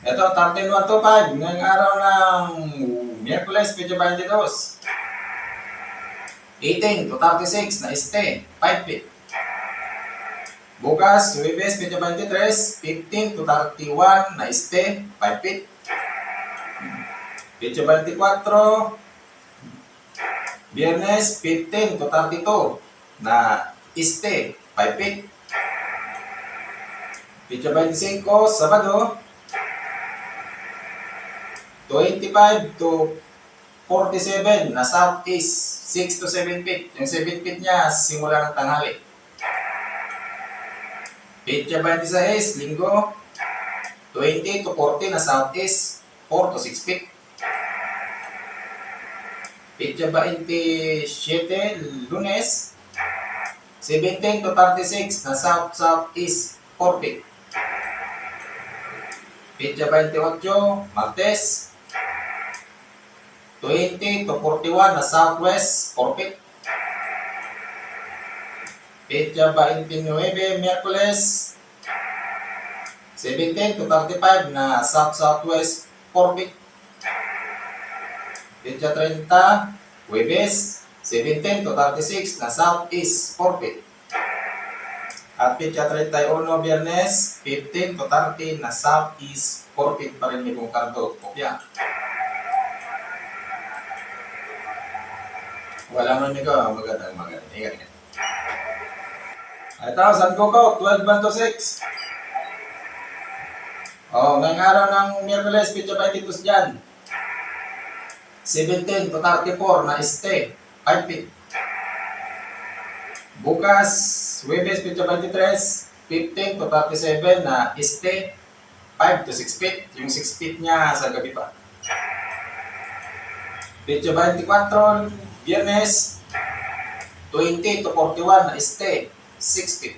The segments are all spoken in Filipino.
Ito, 13,125. Ngayong araw ng Miyerkules, Pedro 22. 18 to 36 na este, 5 feet. Bukas, Huwebes, Pedro 23. 15 to 31 na este, 5 feet. Pedro 24. Biyernes, 15 to 32 na este, 5 feet. Pedro 25, Sabado, 25 to 47 na southeast, 6 to 7 feet. Yung 7 feet niya simula ng tanghali. Petsa 26, Linggo, 20 to 40 na southeast, 4 to 6 feet. Petsa 27, Lunes, 17 to 36 na south-southeast, 4 feet. Petsa 28, Martes, 20 to 41 na southwest, 4 feet. Petsa 29, Miyerkules, 17 to 35 na south-southwest, 4 feet. Petsa 30, Huwebes, 17 to 36 na southeast, 4 feet. At Petsa 31, Biyernes, 15 to 30 na southeast, 4 feet pa rin yung kardo. Kopya. Wala man nito, magandang. Ingat. Ito, San Coco, 12 to 6. Ngayong araw ng Miyerkules, Petsa 22 dyan. 17 to 34 na este, 5 feet. Bukas, Huwebes, Petsa 23, 15 to 37 na este, 5 to 6 feet. Yung 6 feet niya sa gabi pa. Petsa 24, Biyernes, 20 to 41 na este, 6 feet.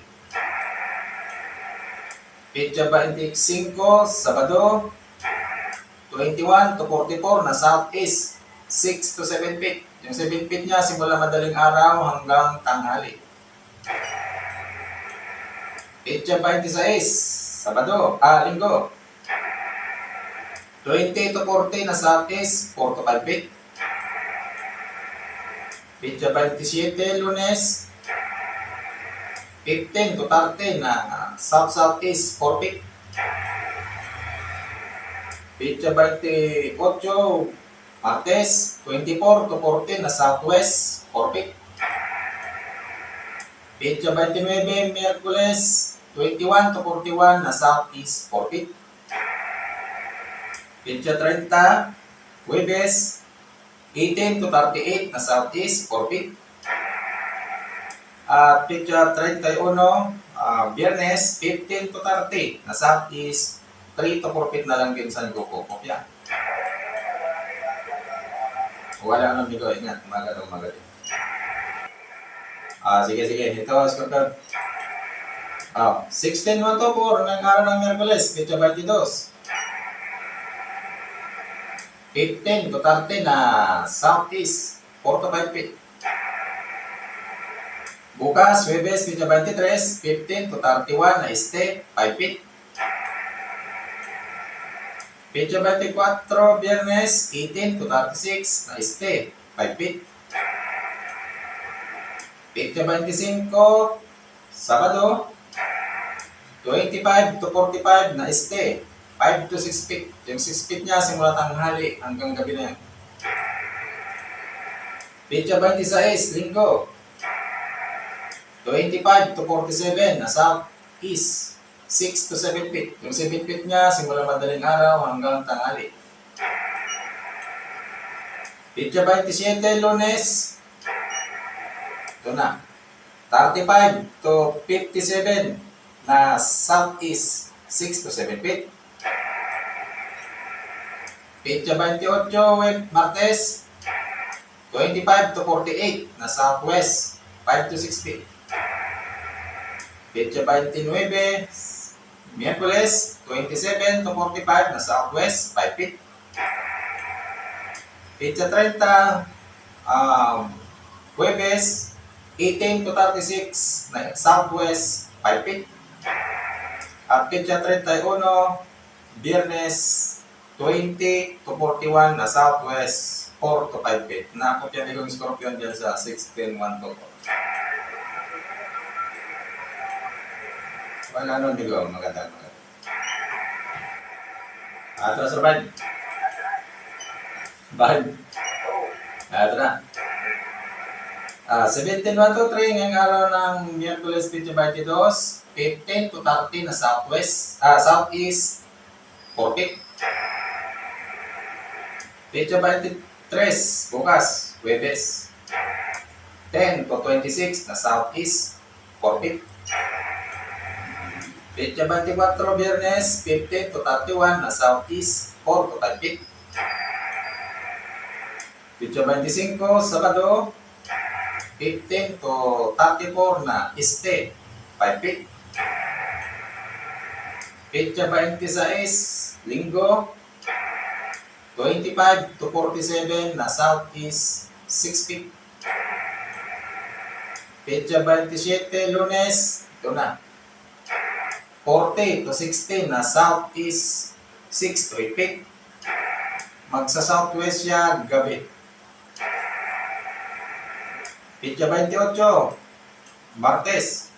Petsa 25, Sabado, 21 to 44 na southeast, 6 to 7 feet. Yung 7 feet niya simula madaling araw hanggang tanghali. Petsa 26, Sabado, Linggo, 20 to 40 na southeast, 4 to 5 feet. Petsa 27, Lunes, 15 to 30 na south-southeast, 4 feet. Petsa 28, Martes, 24 to 40 na southwest, 4 feet. Petsa 29, Miyerkules, 21 to 41 na southeast, 4 feet. Petsa 30, Huwebes, 18 to 38 na southeast, 4 feet. At Petsa 31, Biyernes, 15 to 30 na southeast, 3 to 4 feet na lang din sa Coco. Kopya. Wala nang bigo. Ingat. Magaling. Sige. Ito, scorecard. 16-1-4 ng araw ng Miyerkules, Petsa 22. 15 to 30 na southeast, 4 to 5 feet. Bukas, Huwebes, Petsa 23, 15 to 31 na este, 5 feet. Petsa 24, Biyernes, 18 to 36 na este, 5 feet. Petsa 25, Sabado, 25 to 45 na este, 5 to 6 feet. Yung 6 feet niya simula tanghali hanggang gabi na yan. Petsa 26, Linggo, 25 to 47 na southeast, 6 to 7 feet. Yung 7 feet niya simula madaling araw hanggang tanghali. Petsa 27, Lunes, ito na, 35 to 57 na southeast, 6 to 7 feet. Petsa 28, Martes, 25 to 48 na southwest, 5 to 6 feet. Petsa 29, Miyerkules, 27 to 45 na southwest, 5 feet. Petsa 30, Huwebes, 18 to 36 na southwest, 5 feet. At Petsa 31, Biyernes 20 to 41 na southwest 4 to 5 feet. Nakopya ni kong Scorpion dyan sa 16-1 to 4. Wala nun nigo, maganda. Atras survive. Bahid. Ito na. 17-1 to 3 ngayong araw ng Miyerkules 22, 15 to 30 na southeast 4 feet. Petsa 23, bukas, Huwebes. 10 to 26 na southeast 4 feet. Petsa 24, Biyernes. 15 to 31 na southeast 4 to 5 feet. Petsa 25, Sabado. 15 to 34 na este 5 feet. Petsa 26, Linggo. 25 to 47 na southeast 6 feet. Petsa 27, Lunes. Ito na. 40 to 16 na southeast 6 to 8 feet. Magsa-southwest siya gabi. Petsa 28, Martes.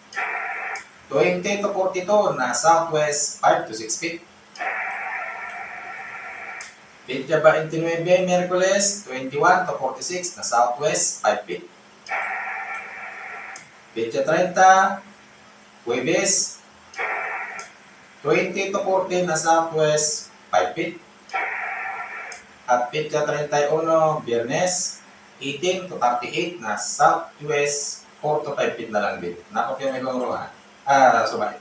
20 to 42 na southwest 5 to 6 feet. Petsa 29, Miyerkules. 21 to 46 na southwest 5 feet. Petsa 30, Huwebes. 20 to 40 na southwest 5 feet. At Petsa 31, Biyernes. 18 to 38 na southwest 4 to 5 feet na lang din. Nakopya may kong ruha. Subay.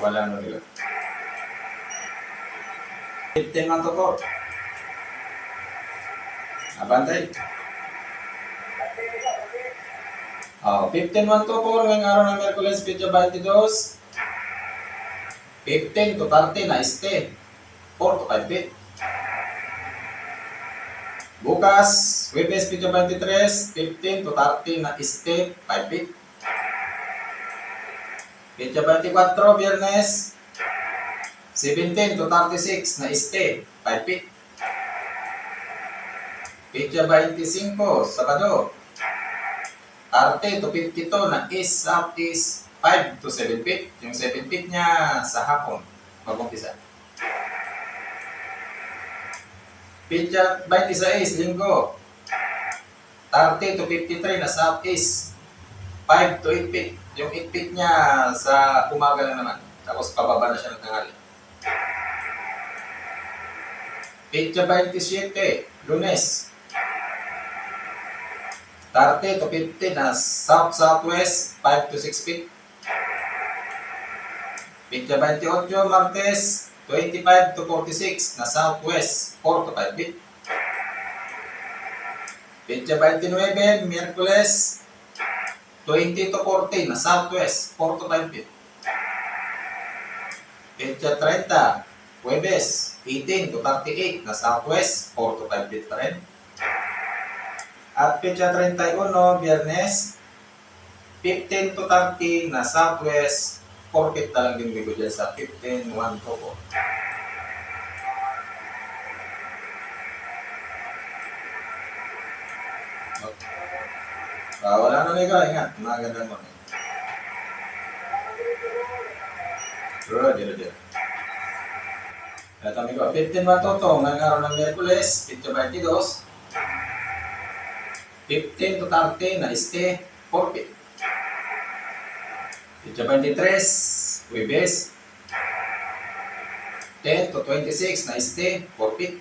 Wala nung nila. 15 man to 4. Abantay. 15 man to 4 ngayong araw ng Miyerkules, Petsa 22. 15 to 30 na este 4 to 5 feet. Bukas, Huwebes, Petsa 23, 15 to 30 na este 5 feet. Petsa 24, Biyernes. 17 to 36 na este 5 feet. Petsa 25, Sabado. 30 to 52 na east southeast 5 to 7 feet. Yung 7 feet niya sa hapon mag-umpisa. Petsa 26, Linggo. 30 to 53 na southeast 5 to 8 feet. Yung 8 feet niya sa umaga lang naman. Tapos pababa na siya ng tanghali. Petsa 27, Lunes. 30 to 50 na south-southwest 5 to 6 feet. Petsa 28, Martes. 25 to 46 na southwest 4 to 5 feet. Petsa 29, Miyerkules. 20 to 40 na southwest 4 to 5 feet. Petsa 30, Huwebes. 18 to 38 na southwest 4 to 5 feet pa rin. At Petsa 31, Biyernes. 15 to 30 na southwest 4 feet na lang din bigo dyan sa 15-1 to 4. Wala na liga, ingat. Maganda mo. Dito. At kami ko, 15-1 to 2. Ngayong araw ng Miyerkules, Petsa 22. 15 to 30 na este 4 feet. Petsa 23, Huwebes. 10 to 26 na este 4 feet.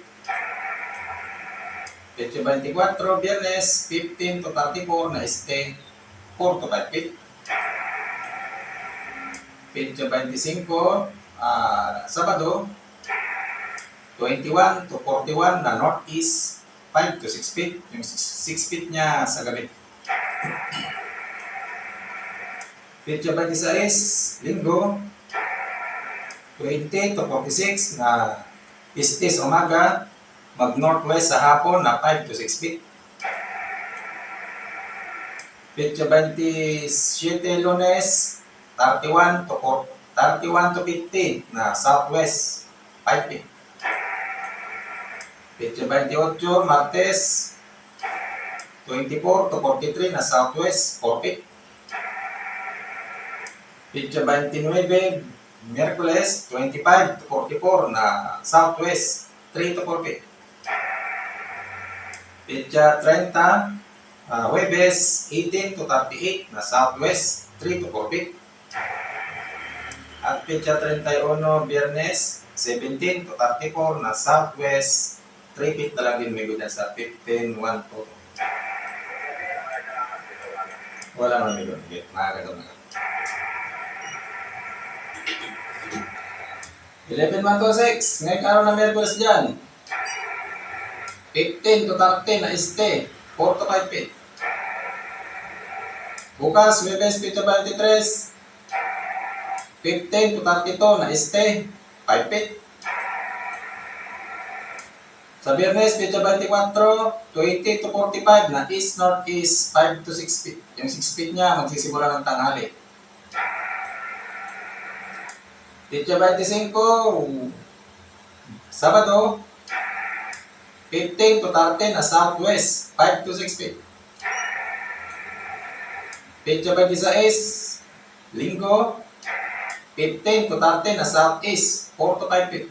Petsa 24, Biyernes. 15 to 34 na este 4 to 5 feet. Petsa 25, Sabado. 21 to 41 na northeast 5 to 6 feet. Yung 6 feet niya sa gabi. Petsa 26, Linggo. 20 to 46 na este sa umaga. Mag-northwest sa hapon na 5 to 6 feet. Petsa 27, Lunes. 31 to 31 to 50 na southwest, 5 feet. Petsa 28, Martes, 24 to 43 na southwest, 4 feet. Petsa 29, Miyerkules, 25 to 44 na southwest, 3 to 4 feet. Petsa 30, Huwebes, 18 to 38 na southwest, 3 to 4 feet. At petsa 31, Biyernes, 17 to 34 na southwest, 3 feet na lang din may gudan sa 15, 1 to. Wala naman may gudan. Makakagaw na. 11, 1 to 6. Ngayon araw na Miyerkules dyan. 15 to 30 na este, 4 to 5 feet. Bukas, Huwebes, petsa 23. 15 to 32 na este, 5 feet. Sa Biyernes, petsa 24, 20 to 45 na east-northeast, 5 to 6 feet. Yung 6 feet niya, magsisimula ng tanghali. Petsa 25, Sabado, 15 to 30 na southwest, 5 to 6 feet. Petsa 26, Linggo, 15 to 30 na southeast, 4 to 5 feet.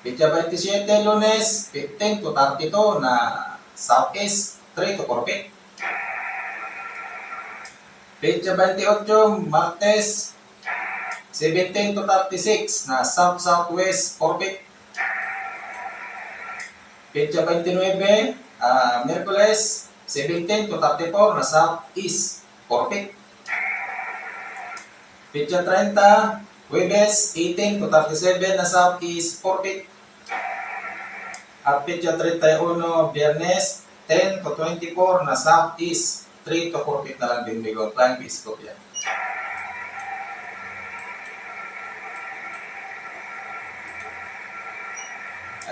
Petsa 27, Lunes, 15 to 32 na southeast, 3 to 4 feet. Petsa 28, Martes, 17 to 36 na south-southwest, 4 feet. Petsa 29, Miyerkules, 17 to 34 na southeast, 4 feet. Petsa 30, Huwebes, 18 to 37 na southeast, 4 feet. At petsa 31, Biyernes, 10 to 24 na southeast, 3 to 4 feet na lang din bigo. Flying Periscope yan.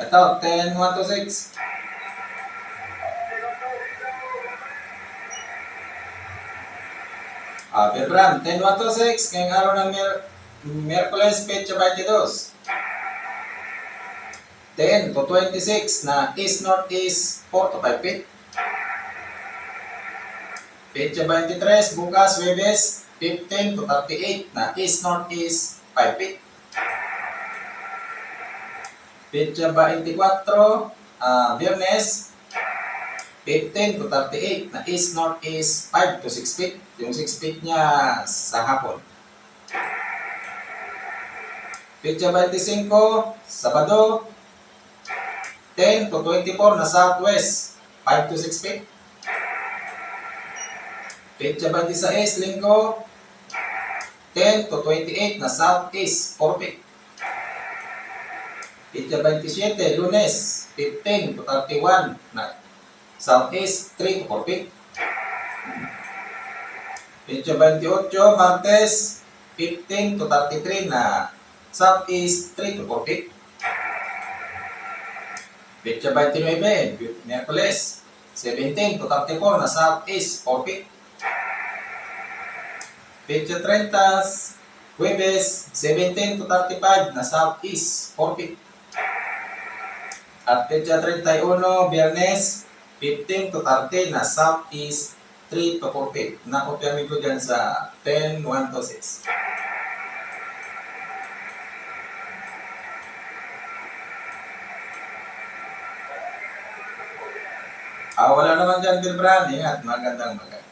Ito, 10, 1 to 6. Febran, 10, 1 to 6. Ngayong araw ng Miyerkules, petsa 22. 10 to 26 na east-northeast, 4 to 5 feet. Petsa 23, bukas, Huwebes, 15 to 38 na east-northeast, 5 feet. Petsa 24, Biyernes, 15 to 38 na east-northeast, 5 to 6 feet. Yung 6 feet niya sa hapon. Petsa 25, Sabado, 10 to 24 na southwest, 5 to 6 feet. Petsa 26, Linggo, 10 to 28 na southeast, 4 feet. Petsa 27, Lunes, 15 to 31 na southeast, 3 to 4 feet. Petsa 28, Martes, 15 to 33 na southeast, 3 to 4 feet. Petsa 29, Miyerkules, 17 to 34 na southeast, 4 feet. Petsa 30, Huwebes, 17 to 35 na southeast, 4 feet. At petsa 31, Biyernes, 15 to 30 na southeast, 3 to 4 feet. Nakopyamin ko dyan sa 10, 1 to 6. Wala naman dyan, Bill Brand. Ingat, magandang maganda.